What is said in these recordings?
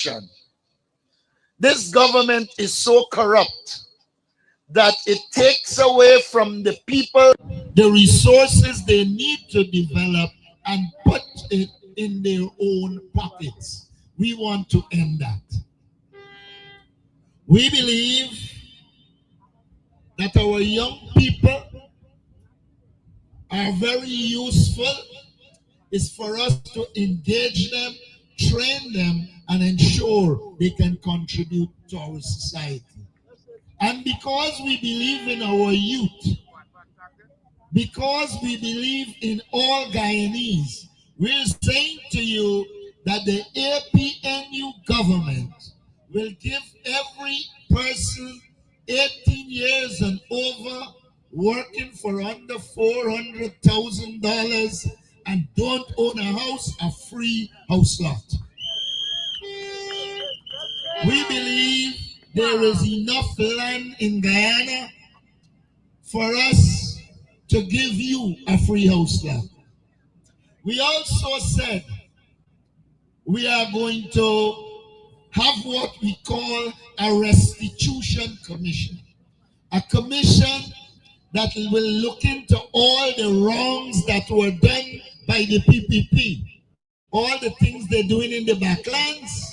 corruption. This government is so corrupt that it takes away from the people the resources they need to develop and put it in their own pockets. We want to end that. We believe that our young people are very useful. It's for us to engage them, train them, and ensure they can contribute to our society. And because we believe in our youth, because we believe in all Guyanese, we're saying to you that the APNU government will give every person 18 years and over working for under $400,000 and don't own a house, a free house lot. We believe there is enough land in Guyana for us to give you a free house lot. We also said we are going to have what we call a restitution commission. A commission that will look into all the wrongs that were done by the PPP, all the things they're doing in the backlands.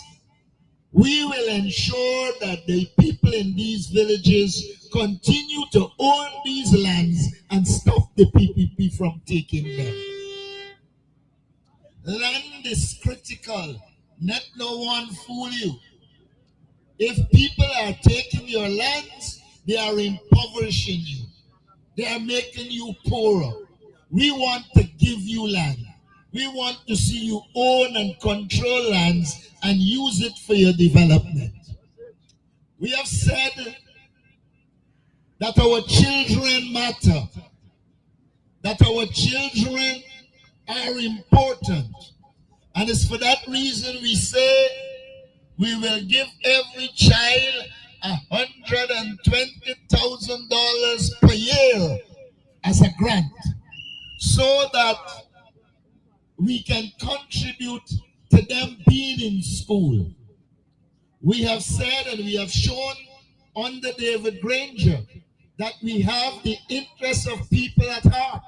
We will ensure that the people in these villages continue to own these lands and stop the PPP from taking them. Land is critical. Let no one fool you. If people are taking your lands, they are impoverishing you. They are making you poorer. We want to give you land. We want to see you own and control lands and use it for your development. We have said that our children matter, that our children are important. And it's for that reason we say we will give every child $120,000 per year as a grant so that we can contribute to them being in school. We have said and we have shown under David Granger that we have the interests of people at heart.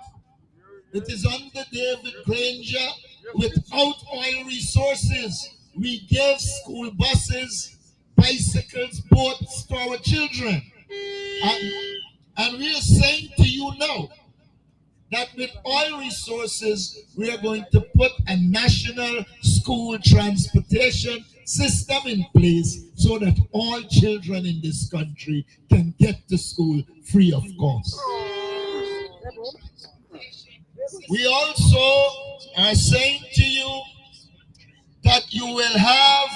It is under David Granger, without oil resources, we give school buses, bicycles, boats to our children. And we are saying to you now that with oil resources, we are going to put a national school transportation system in place so that all children in this country can get to school free of cost. We also are saying to you that you will have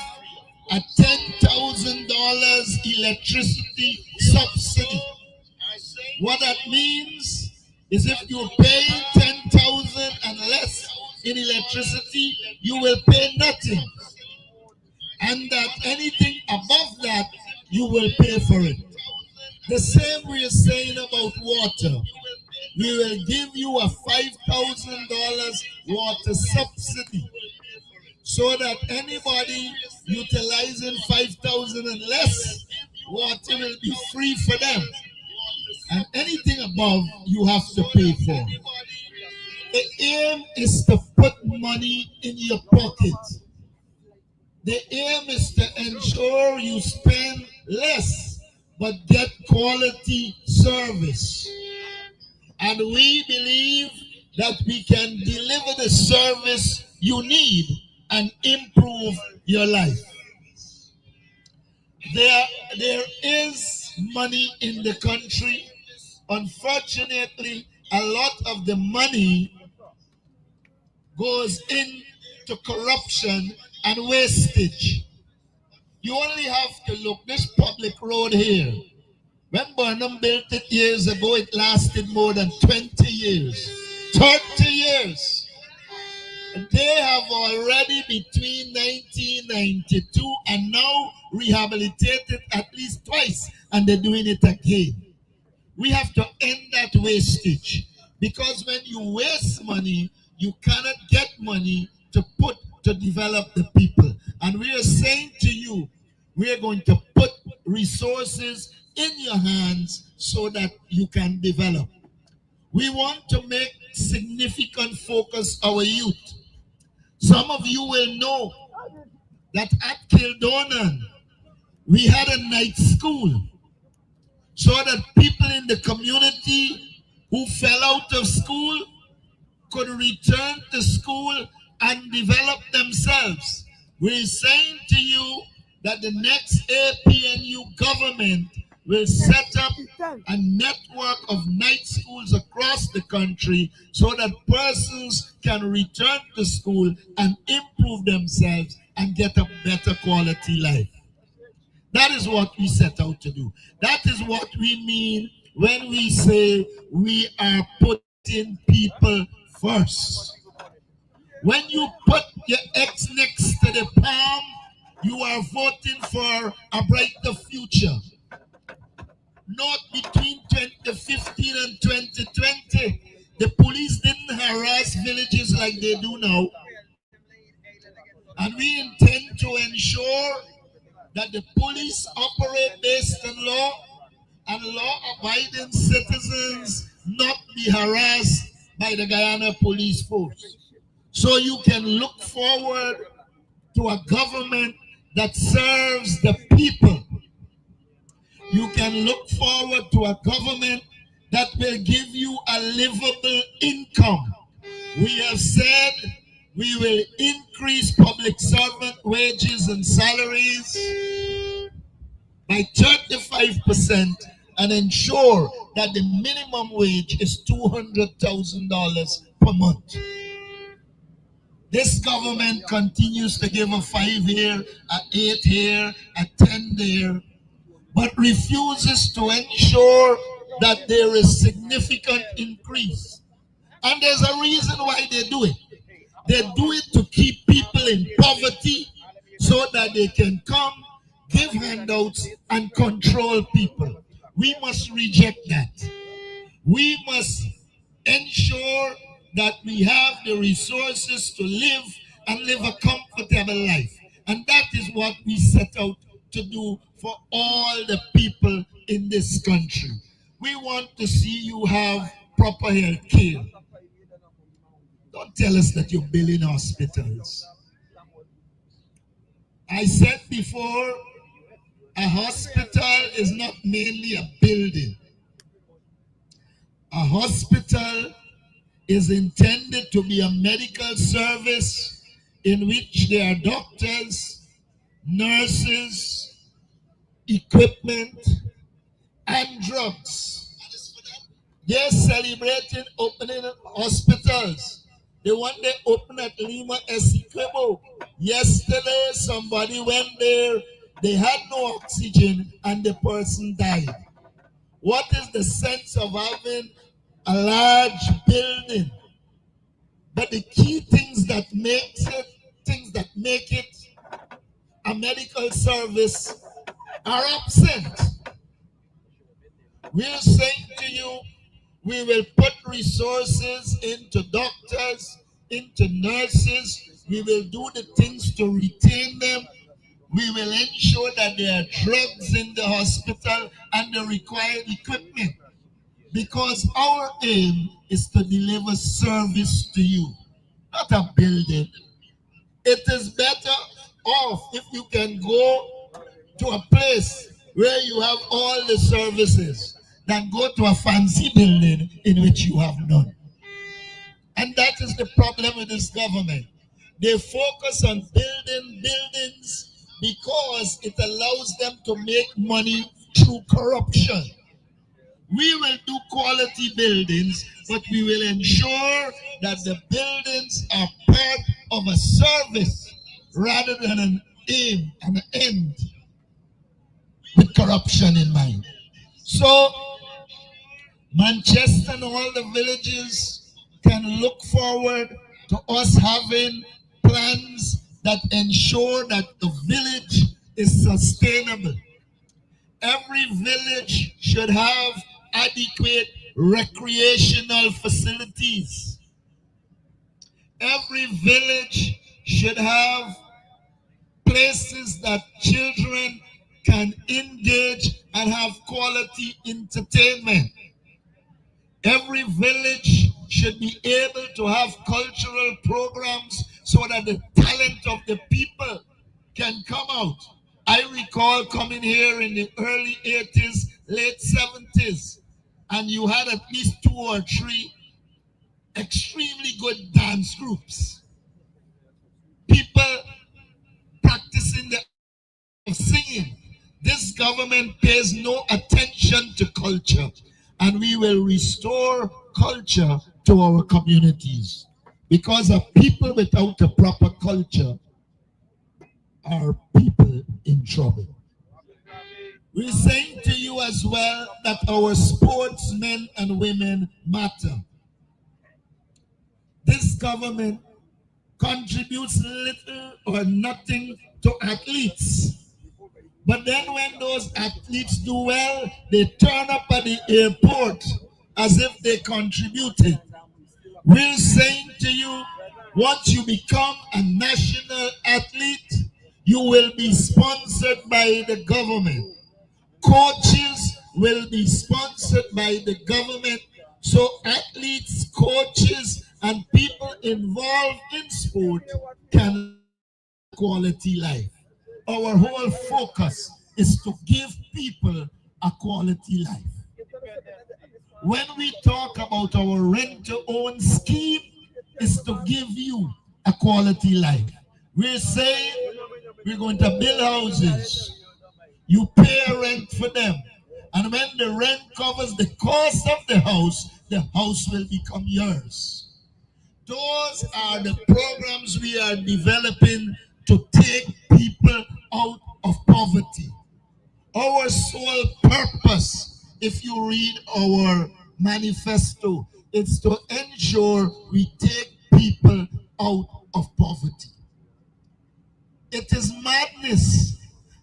a $10,000 electricity subsidy. What that means is if you pay $10,000 and less in electricity, you will pay nothing. And that anything above that, you will pay for it. The same we are saying about water. We will give you a $5,000 water subsidy so that anybody utilizing 5,000 and less, water will be free for them. And anything above, you have to pay for. The aim is to put money in your pocket. The aim is to ensure you spend less, but get quality service. And we believe that we can deliver the service you need and improve your life. There is money in the country. Unfortunately, a lot of the money goes into corruption and wastage. You only have to look this public road here. When Burnham built it years ago, it lasted more than 20 years. 30 years. They have already between 1992 and now rehabilitated at least twice, and they're doing it again. We have to end that wastage, because when you waste money, you cannot get money to put to develop the people. And we are saying to you, we are going to put resources in your hands so that you can develop. We want to make significant focus our youth. Some of you will know that at Kildonan, we had a night school so that people in the community who fell out of school could return to school and develop themselves. We're saying to you that the next APNU government will set up a network of night schools across the country so that persons can return to school and improve themselves and get a better quality life. That is what we set out to do. That is what we mean when we say we are putting people first. When you put your X next to the palm, you are voting for a brighter future. Not between 2015 and 2020. The police didn't harass villages like they do now. And we intend to ensure that the police operate based on law and law-abiding citizens not be harassed by the Guyana Police Force. So you can look forward to a government that serves the people. You can look forward to a government that will give you a livable income. We have said we will increase public servant wages and salaries by 35% and ensure that the minimum wage is $200,000 per month. This government continues to give a 5-year, an 8-year, a 10-year, but refuses to ensure that there is significant increase. And there's a reason why they do it. They do it to keep people in poverty so that they can come, give handouts, and control people. We must reject that. We must ensure that we have the resources to live and live a comfortable life. And that is what we set out to do for all the people in this country. We want to see you have proper health care. Don't tell us that you're building hospitals. I said before, a hospital is not mainly a building. A hospital is intended to be a medical service in which there are doctors, nurses, equipment, and drugs. They're celebrating opening hospitals. The one they opened at Lima Essequibo. Yesterday, somebody went there, they had no oxygen, and the person died. What is the sense of having a large building? But the key things that make it a medical service are absent. We're saying to you, we will put resources into doctors, into nurses. We will do the things to retain them. We will ensure that there are drugs in the hospital and the required equipment. Because our aim is to deliver service to you, not a building. It is better off if you can go to a place where you have all the services than go to a fancy building in which you have none. And that is the problem with this government. They focus on building buildings because it allows them to make money through corruption. We will do quality buildings, but we will ensure that the buildings are part of a service rather than an aim, an end with corruption in mind. So Manchester and all the villages can look forward to us having plans that ensure that the village is sustainable. Every village should have adequate recreational facilities. Every village should have places that children can engage and have quality entertainment. Every village should be able to have cultural programs so that the talent of the people can come out. I recall coming here in the early 80s, late 70s, and you had at least 2 or 3 extremely good dance groups. People practicing the art of singing. This government pays no attention to culture, and we will restore culture to our communities, because a people without a proper culture are people in trouble. We're saying to you as well that our sportsmen and women matter. This government contributes little or nothing to athletes. But then when those athletes do well, they turn up at the airport as if they contributed. We're saying to you, once you become a national athlete, you will be sponsored by the government. Coaches will be sponsored by the government. So athletes, coaches, and people involved in sport can live a quality life. Our whole focus is to give people a quality life. When we talk about our rent-to-own scheme, is to give you a quality life. We're saying we're going to build houses. You pay rent for them. And when the rent covers the cost of the house will become yours. Those are the programs we are developing to take people out of poverty. Our sole purpose, if you read our manifesto, it's to ensure we take people out of poverty. It is madness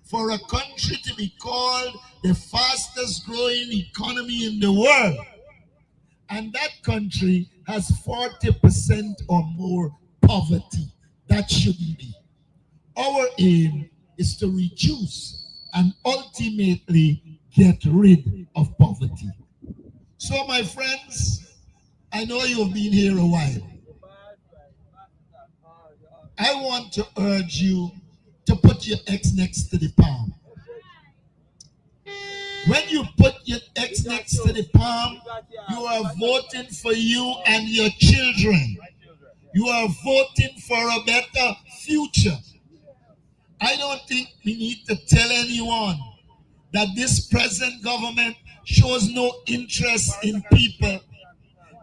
for a country to be called the fastest growing economy in the world, and that country has 40% or more poverty. That shouldn't be. Our aim is to reduce and ultimately get rid of poverty. So my friends, I know you've been here a while. I want to urge you to put your X next to the palm. When you put your X next to the palm, you are voting for you and your children. You are voting for a better future. I don't think we need to tell anyone that this present government shows no interest in people.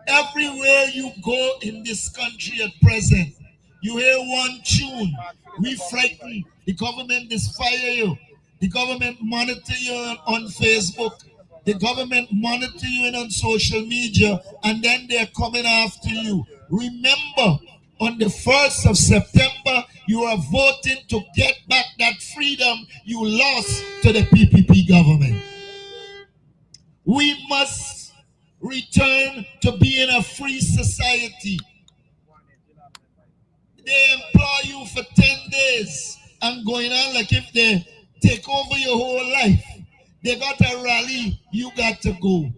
Everywhere you go in this country at present, you hear one tune: we frighten, the government disfire you, the government monitor you on Facebook, the government monitor you on social media, and then they're coming after you. Remember, on the 1st of September, you are voting to get back that freedom you lost to the PPP government. We must return to being a free society. They employ you for 10 days and going on like if they take over your whole life. They got a rally, you got to go.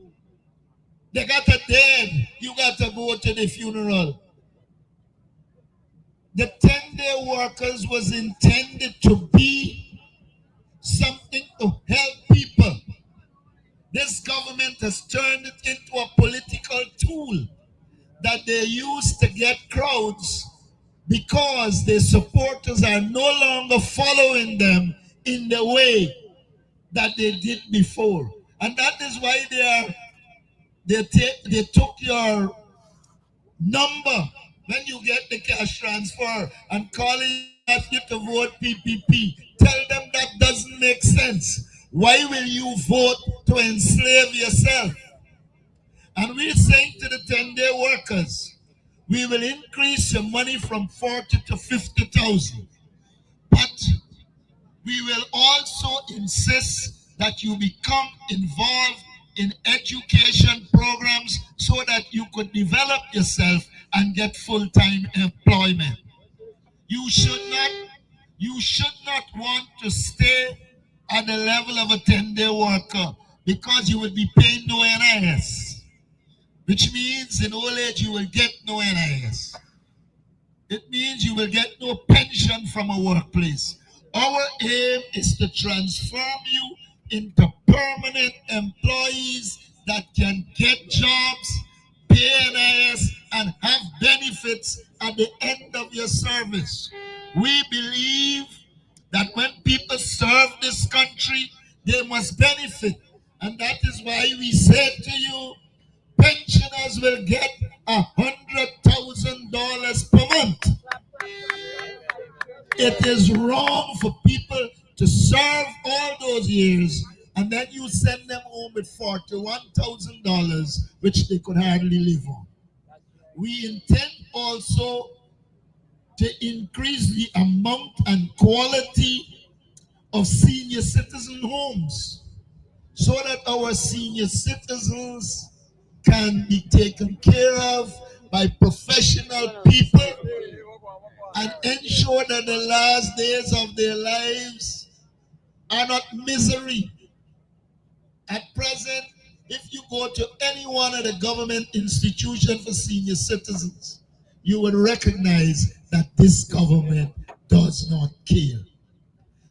They got a dead, you got to go to the funeral. The 10-day workers was intended to be something to help people. This government has turned it into a political tool that they use to get crowds, because their supporters are no longer following them in the way that they did before. And that is why they took your number when you get the cash transfer and calling you to vote PPP. Tell them that doesn't make sense. Why will you vote to enslave yourself? And we're saying to the 10-day workers, we will increase your money from 40 to 50,000. But we will also insist that you become involved in education programs so that you could develop yourself and get full-time employment. You should not You should not want to stay at the level of a 10-day worker because you will be paying no NIS, which means in old age you will get no NIS. It means you will get no pension from a workplace. Our aim is to transform you into permanent employees that can get jobs, pay NIS, and have benefits at the end of your service. We believe that when people serve this country, they must benefit. And that is why we said to you, pensioners will get $100,000 per month. It is wrong for people to serve all those years and then you send them home with $41,000, which they could hardly live on. We intend also to increase the amount and quality of senior citizen homes so that our senior citizens can be taken care of by professional people and ensure that the last days of their lives are not misery. At present, if you go to any one of the government institutions for senior citizens, you would recognize that this government does not care.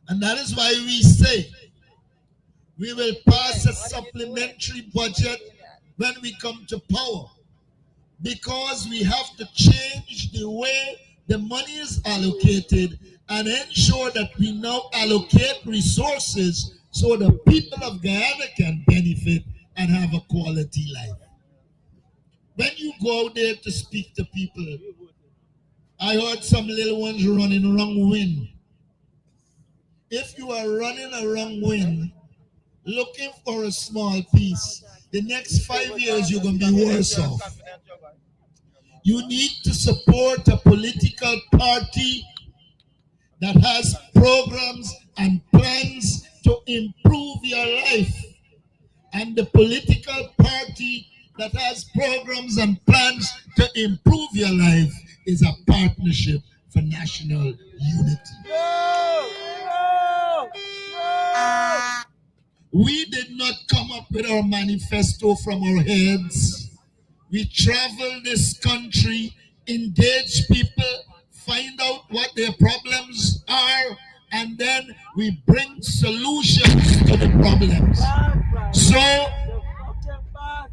And that is why we say we will pass a supplementary budget when we come to power, because we have to change the way the money is allocated and ensure that we now allocate resources so the people of Guyana can benefit and have a quality life. When you go out there to speak to people, I heard some little ones running wrong wind. If you are running a wrong wind, looking for a small piece, the next 5 years you're going to be worse off. You need to support a political party that has programs and plans to improve your life. And the political party that has programs and plans to improve your life is a partnership for national unity. We did not come up with our manifesto from our heads. We travel this country, engage people, find out what their problems are, and then we bring solutions to the problems. So,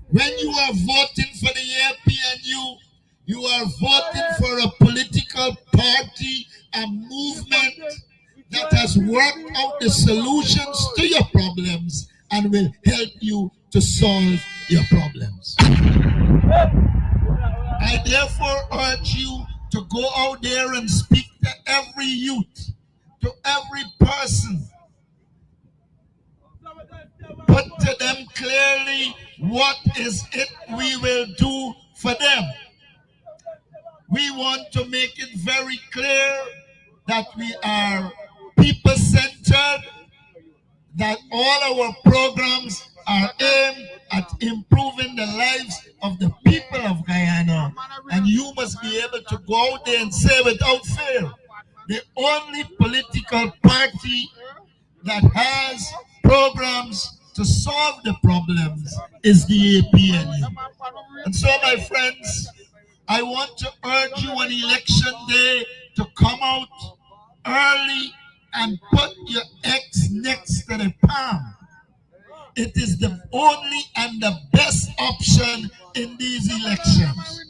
when you are voting for the APNU, you are voting for a political party, a movement that has worked out the solutions to your problems and will help you to solve your problems. I therefore urge you to go out there and speak to every youth, to every person. Put to them clearly what is it we will do for them. We want to make it very clear that we are people-centered, that all our programs are aimed at improving the lives of the people of Guyana. And you must be able to go out there and say without fear, the only political party that has programs to solve the problems is the APNU. And so, my friends, I want to urge you on election day to come out early and put your X next to the palm. It is the only and the best option in these elections.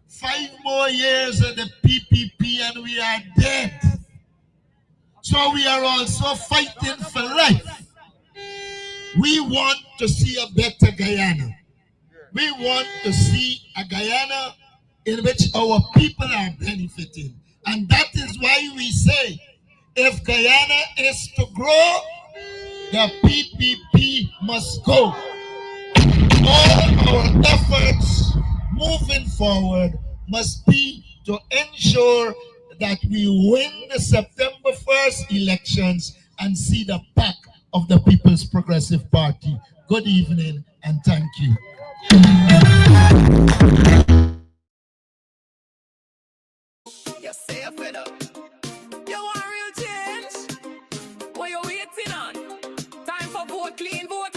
5 more years of the PPP and we are dead. So we are also fighting for life. We want to see a better Guyana. We want to see a Guyana in which our people are benefiting. And that is why we say, if Guyana is to grow, the PPP must go. All our efforts moving forward must be to ensure that we win the September 1st elections and see the back of the People's Progressive Party. Good evening and thank you. You say a fed up. You want real change. vote clean, vote